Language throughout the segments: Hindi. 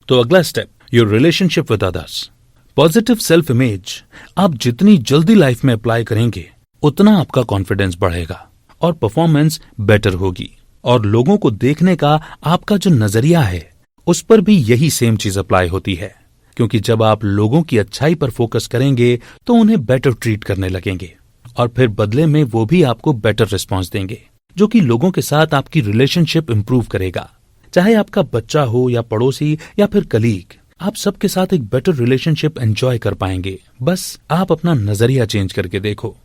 तो अगला step, your relationship with others. Positive self image आप जितनी जल्दी लाइफ में अप्लाई करेंगे उतना आपका कॉन्फिडेंस बढ़ेगा और परफॉर्मेंस बेटर होगी। और लोगों को देखने का आपका जो नजरिया है उस पर भी यही सेम चीज अप्लाई होती है, क्योंकि जब आप लोगों की अच्छाई पर फोकस करेंगे तो उन्हें बेटर ट्रीट करने लगेंगे और फिर बदले में वो भी आपको बेटर रिस्पॉन्स देंगे, जो कि लोगों के साथ आपकी रिलेशनशिप इंप्रूव करेगा। चाहे आपका बच्चा हो या पड़ोसी या फिर कलीग, आप सबके साथ एक बेटर रिलेशनशिप एंजॉय कर पाएंगे। बस आप अपना नजरिया चेंज करके देखो।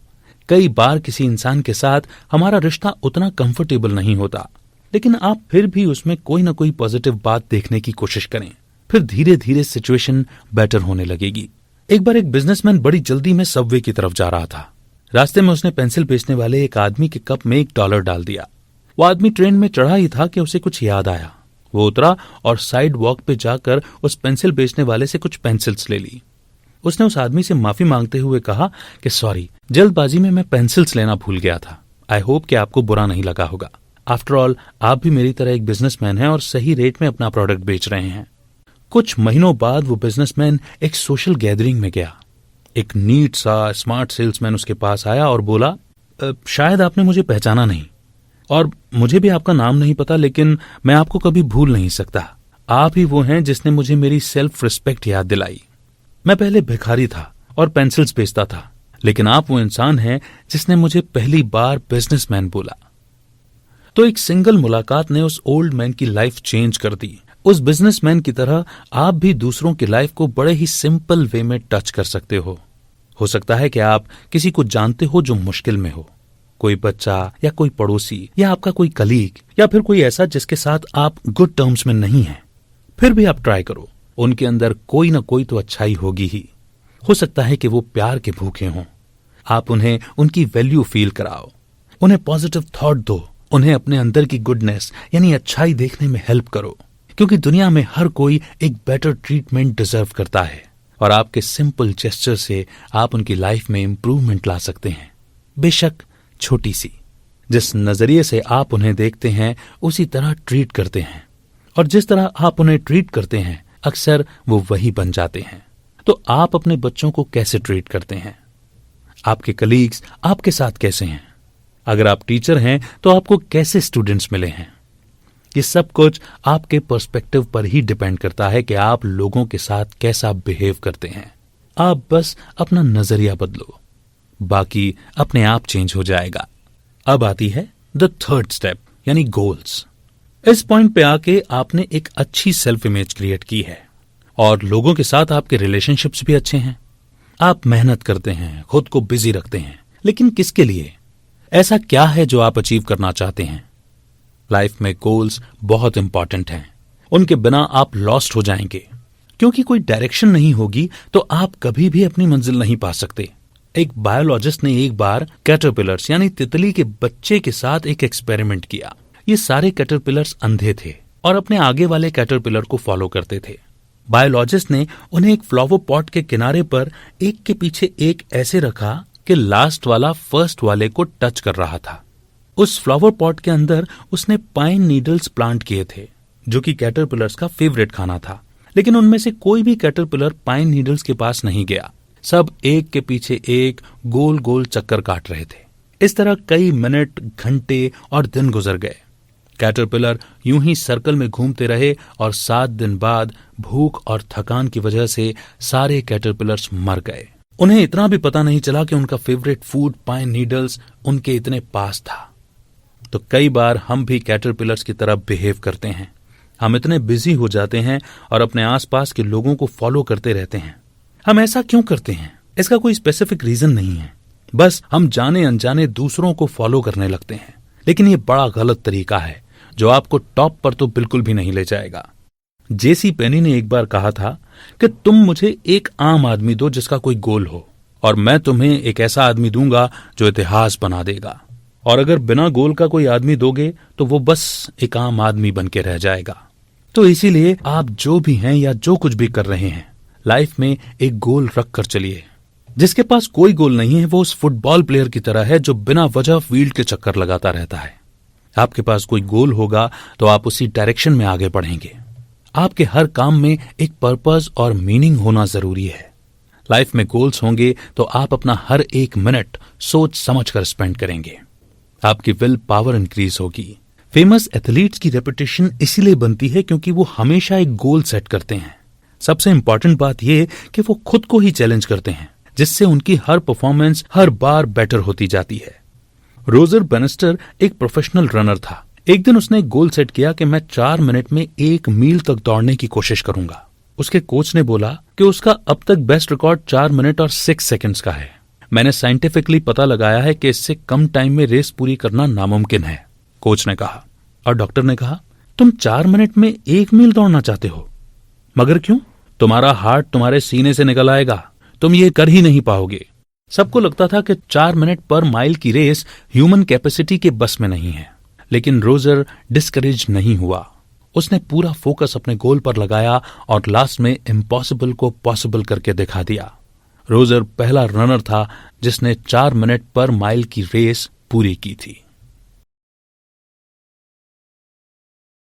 कई बार किसी इंसान के साथ हमारा रिश्ता उतना कंफर्टेबल नहीं होता, लेकिन आप फिर भी उसमें कोई ना कोई पॉजिटिव बात देखने की कोशिश करें, फिर धीरे धीरे सिचुएशन बेटर होने लगेगी। एक बार एक बिजनेसमैन बड़ी जल्दी में सबवे की तरफ जा रहा था। रास्ते में उसने पेंसिल बेचने वाले एक आदमी के कप में $1 डाल दिया। वो आदमी ट्रेन में चढ़ा ही था कि उसे कुछ याद आया। वो उतरा और साइड वॉक पे जाकर उस पेंसिल बेचने वाले से कुछ पेंसिल्स ले ली। उसने उस आदमी से माफी मांगते हुए कहा कि सॉरी, जल्दबाजी में मैं पेंसिल्स लेना भूल गया था। आई होप कि आपको बुरा नहीं लगा होगा। आफ्टर ऑल आप भी मेरी तरह एक बिजनेसमैन हैं और सही रेट में अपना प्रोडक्ट बेच रहे हैं। कुछ महीनों बाद वो बिजनेसमैन एक सोशल गैदरिंग में गया। एक नीट सा स्मार्ट सेल्समैन उसके पास आया और बोला, शायद आपने मुझे पहचाना नहीं और मुझे भी आपका नाम नहीं पता, लेकिन मैं आपको कभी भूल नहीं सकता। आप ही वो हैं जिसने मुझे मेरी सेल्फ रिस्पेक्ट याद दिलाई। मैं पहले भिखारी था और पेंसिल्स बेचता था, लेकिन आप वो इंसान हैं जिसने मुझे पहली बार बिजनेसमैन बोला। तो एक सिंगल मुलाकात ने उस ओल्ड मैन की लाइफ चेंज कर दी। उस बिजनेसमैन की तरह आप भी दूसरों की लाइफ को बड़े ही सिंपल वे में टच कर सकते हो। सकता है कि आप किसी को जानते हो जो मुश्किल में हो, कोई बच्चा या कोई पड़ोसी या आपका कोई कलीग या फिर कोई ऐसा जिसके साथ आप गुड टर्म्स में नहीं हैं। फिर भी आप ट्राई करो, उनके अंदर कोई ना कोई तो अच्छाई होगी ही। हो सकता है कि वो प्यार के भूखे हों। आप उन्हें उनकी वैल्यू फील कराओ, उन्हें पॉजिटिव थॉट दो, उन्हें अपने अंदर की गुडनेस यानी अच्छाई देखने में हेल्प करो, क्योंकि दुनिया में हर कोई एक बेटर ट्रीटमेंट डिजर्व करता है और आपके सिंपल जेस्चर से आप उनकी लाइफ में इंप्रूवमेंट ला सकते हैं। बेशक छोटी सी। जिस नजरिए से आप उन्हें देखते हैं उसी तरह ट्रीट करते हैं, और जिस तरह आप उन्हें ट्रीट करते हैं अक्सर वो वही बन जाते हैं। तो आप अपने बच्चों को कैसे ट्रीट करते हैं? आपके कलीग्स आपके साथ कैसे हैं? अगर आप टीचर हैं तो आपको कैसे स्टूडेंट्स मिले हैं? ये सब कुछ आपके पर्सपेक्टिव पर ही डिपेंड करता है कि आप लोगों के साथ कैसा बिहेव करते हैं। आप बस अपना नजरिया बदलो, बाकी अपने आप चेंज हो जाएगा। अब आती है द थर्ड स्टेप, यानी गोल्स। इस पॉइंट पे आके आपने एक अच्छी सेल्फ इमेज क्रिएट की है और लोगों के साथ आपके रिलेशनशिप्स भी अच्छे हैं। आप मेहनत करते हैं, खुद को बिजी रखते हैं, लेकिन किसके लिए? ऐसा क्या है जो आप अचीव करना चाहते हैं? लाइफ में गोल्स बहुत इंपॉर्टेंट हैं। उनके बिना आप लॉस्ट हो जाएंगे, क्योंकि कोई डायरेक्शन नहीं होगी तो आप कभी भी अपनी मंजिल नहीं पा सकते। एक बायोलॉजिस्ट ने एक बार कैटरपिलर्स यानी तितली के बच्चे के साथ एक एक्सपेरिमेंट किया। ये सारे कैटरपिलर्स अंधे थे और अपने आगे वाले कैटरपिलर को फॉलो करते थे। बायोलॉजिस्ट ने उन्हें एक फ्लावर पॉट के किनारे पर एक के पीछे एक ऐसे रखा कि लास्ट वाला फर्स्ट वाले को टच कर रहा था। उस फ्लावर पॉट के अंदर उसने पाइन नीडल्स प्लांट किए थे, जो कि कैटरपिलर्स का फेवरेट खाना था। लेकिन उनमें से कोई भी कैटरपिलर पाइन नीडल्स के पास नहीं गया। सब एक के पीछे एक गोल गोल चक्कर काट रहे थे। इस तरह कई मिनट, घंटे और दिन गुजर गए। कैटरपिलर यूं ही सर्कल में घूमते रहे और 7 दिन बाद भूख और थकान की वजह से सारे कैटरपिलर्स मर गए। उन्हें इतना भी पता नहीं चला कि उनका फेवरेट फूड पाइन नीडल्स उनके इतने पास था। तो कई बार हम भी कैटरपिलर्स की तरह बिहेव करते हैं। हम इतने बिजी हो जाते हैं और अपने आसपास के लोगों को फॉलो करते रहते हैं। हम ऐसा क्यों करते हैं? इसका कोई स्पेसिफिक रीजन नहीं है, बस हम जाने अनजाने दूसरों को फॉलो करने लगते हैं। लेकिन ये बड़ा गलत तरीका है जो आपको टॉप पर तो बिल्कुल भी नहीं ले जाएगा। जेसी पेनी ने एक बार कहा था कि तुम मुझे एक आम आदमी दो जिसका कोई गोल हो, और मैं तुम्हें एक ऐसा आदमी दूंगा जो इतिहास बना देगा। और अगर बिना गोल का कोई आदमी दोगे तो वो बस एक आम आदमी बन के रह जाएगा। तो इसीलिए आप जो भी हैं या जो कुछ भी कर रहे हैं, लाइफ में एक गोल रख कर चलिए। जिसके पास कोई गोल नहीं है वो उस फुटबॉल प्लेयर की तरह है जो बिना वजह फील्ड के चक्कर लगाता रहता है। आपके पास कोई गोल होगा तो आप उसी डायरेक्शन में आगे बढ़ेंगे। आपके हर काम में एक पर्पस और मीनिंग होना जरूरी है। लाइफ में गोल्स होंगे तो आप अपना हर एक मिनट सोच समझ कर स्पेंड करेंगे। आपकी विल पावर इंक्रीज होगी। फेमस एथलीट्स की रेपुटेशन इसीलिए बनती है क्योंकि वो हमेशा एक गोल सेट करते हैं। सबसे इंपॉर्टेंट बात यह कि वो खुद को ही चैलेंज करते हैं, जिससे उनकी हर परफॉर्मेंस हर बार बेटर होती जाती है। रोजर बेनिस्टर एक प्रोफेशनल रनर था। एक दिन उसने एक गोल सेट किया कि मैं 4 मिनट में 1 मील तक दौड़ने की कोशिश करूंगा। उसके कोच ने बोला कि उसका अब तक बेस्ट रिकॉर्ड 4 मिनट और 6 सेकंड्स का है। मैंने साइंटिफिकली पता लगाया है कि इससे कम टाइम में रेस पूरी करना नामुमकिन है, कोच ने कहा। और डॉक्टर ने कहा, तुम 4 मिनट में 1 मील दौड़ना चाहते हो, मगर क्यों? तुम्हारा हार्ट तुम्हारे सीने से निकल आएगा, तुम ये कर ही नहीं पाओगे। सबको लगता था कि 4 मिनट पर माइल की रेस ह्यूमन कैपेसिटी के बस में नहीं है, लेकिन रोजर डिस्करेज नहीं हुआ। उसने पूरा फोकस अपने गोल पर लगाया और लास्ट में इम्पॉसिबल को पॉसिबल करके दिखा दिया। रोजर पहला रनर था जिसने 4 मिनट पर माइल की रेस पूरी की थी।